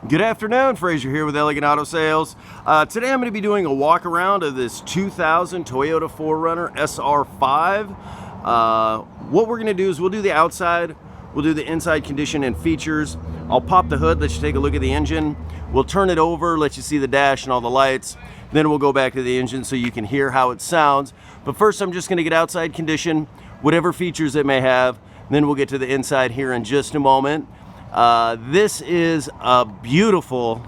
Good afternoon, Frazier here with Elegant Auto Sales. Today I'm going to be doing a walk around of this 2000 Toyota 4Runner SR5. What we're going to do is we'll do the outside, we'll do the inside condition and features. I'll pop the hood, let you take a look at the engine. We'll turn it over, let you see the dash and all the lights. Then we'll go back to the engine so you can hear how it sounds. But first I'm just going to get outside condition, whatever features it may have. Then we'll get to the inside here in just a moment. This is a beautiful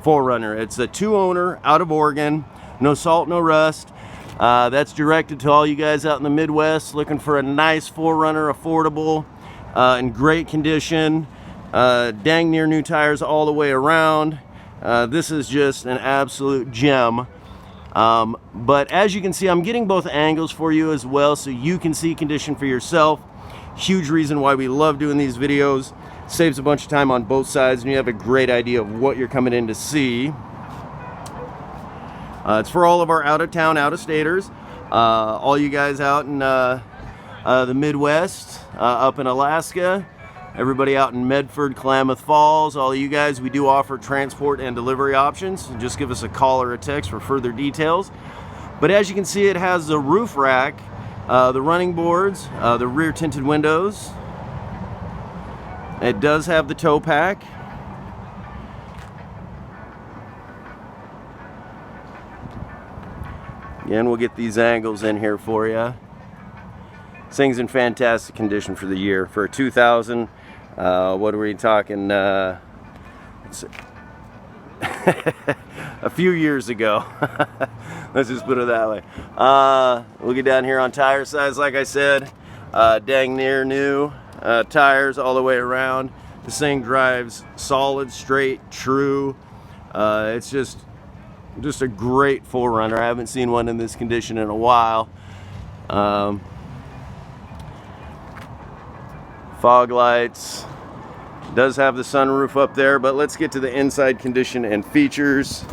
4Runner. It's a 2-owner out of Oregon, no salt, no rust. That's directed to all you guys out in the Midwest looking for a nice 4Runner, affordable, in great condition, dang near new tires all the way around. This is just an absolute gem. But as you can see, I'm getting both angles for you as well so you can see condition for yourself. Huge reason why we love doing these videos. Saves a bunch of time on both sides and you have a great idea of what you're coming in to see. It's for all of our out-of-town, out-of-staters, all you guys out in the Midwest, up in Alaska, everybody out in Medford, Klamath Falls, all you guys, we do offer transport and delivery options. Just give us a call or a text for further details. But as you can see, it has the roof rack, the running boards, the rear tinted windows. It does have the tow pack. Again, we'll get these angles in here for you. This thing's in fantastic condition for the year. For a 2000, what are we talking? Let's see. A few years ago. Let's just put it that way. We'll get down here on tire size, like I said. Dang near new. Tires all the way around. This thing drives solid, straight, true. It's just a great 4Runner. I haven't seen one in this condition in a while. Fog lights. Does have the sunroof up there, but let's get to the inside condition and features.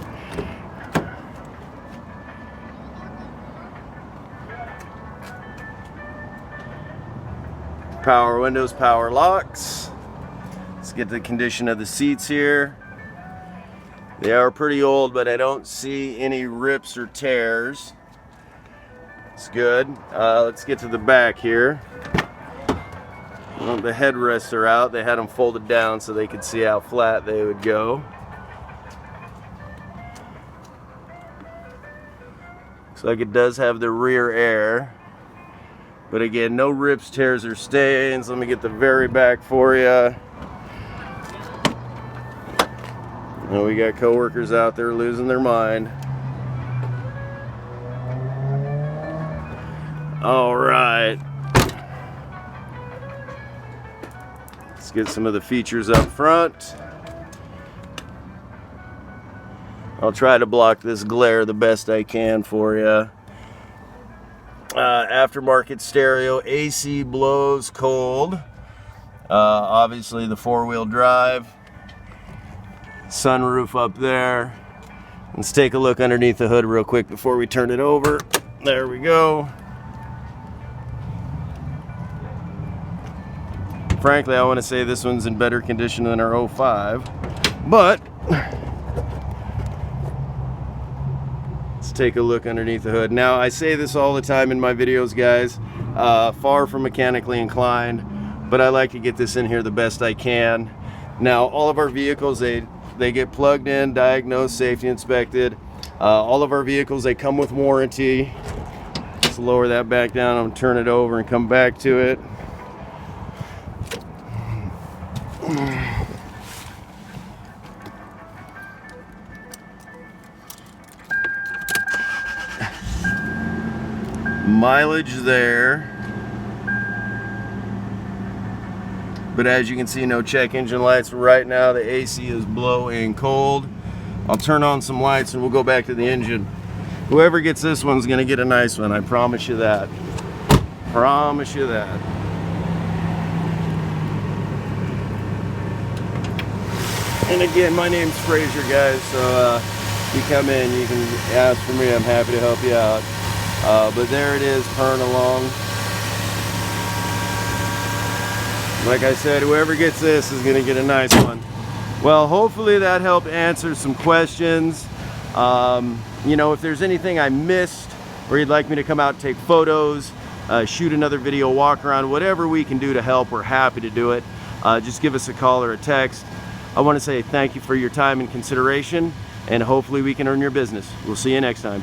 Power windows, power locks. Let's get the condition of the seats here. They are pretty old, but I don't see any rips or tears. It's good. Let's get to the back here. Well, the headrests are out. They had them folded down so they could see how flat they would go. Looks like it does have the rear air. But again, no rips, tears, or stains. Let me get the very back for you. And we got coworkers out there losing their mind. All right. Let's get some of the features up front. I'll try to block this glare the best I can for you. Aftermarket stereo, AC blows cold. Obviously the 4-wheel drive. Sunroof up there. Let's take a look underneath the hood real quick before we turn it over. There we go. Frankly, I want to say this one's in better condition than our 05, but let's take a look underneath the hood. Now, I say this all the time in my videos, guys, far from mechanically inclined, but I like to get this in here the best I can. Now, all of our vehicles, they get plugged in, diagnosed, safety inspected. All of our vehicles, they come with warranty. Let's lower that back down. I'm gonna turn it over and come back to it. Mileage there, but as you can see, no check engine lights right now. The AC is blowing cold. I'll turn on some lights and we'll go back to the engine. Whoever gets this one's gonna get a nice one, I promise you that. Promise you that. And again, my name's Frazier, guys, so you come in, you can ask for me, I'm happy to help you out. But there it is, purring along. Like I said, whoever gets this is gonna get a nice one. Well, hopefully that helped answer some questions. You know, if there's anything I missed or you'd like me to come out and take photos, shoot another video walk around, whatever we can do to help, we're happy to do it. Just give us a call or a text. I want to say thank you for your time and consideration, and hopefully we can earn your business. We'll see you next time.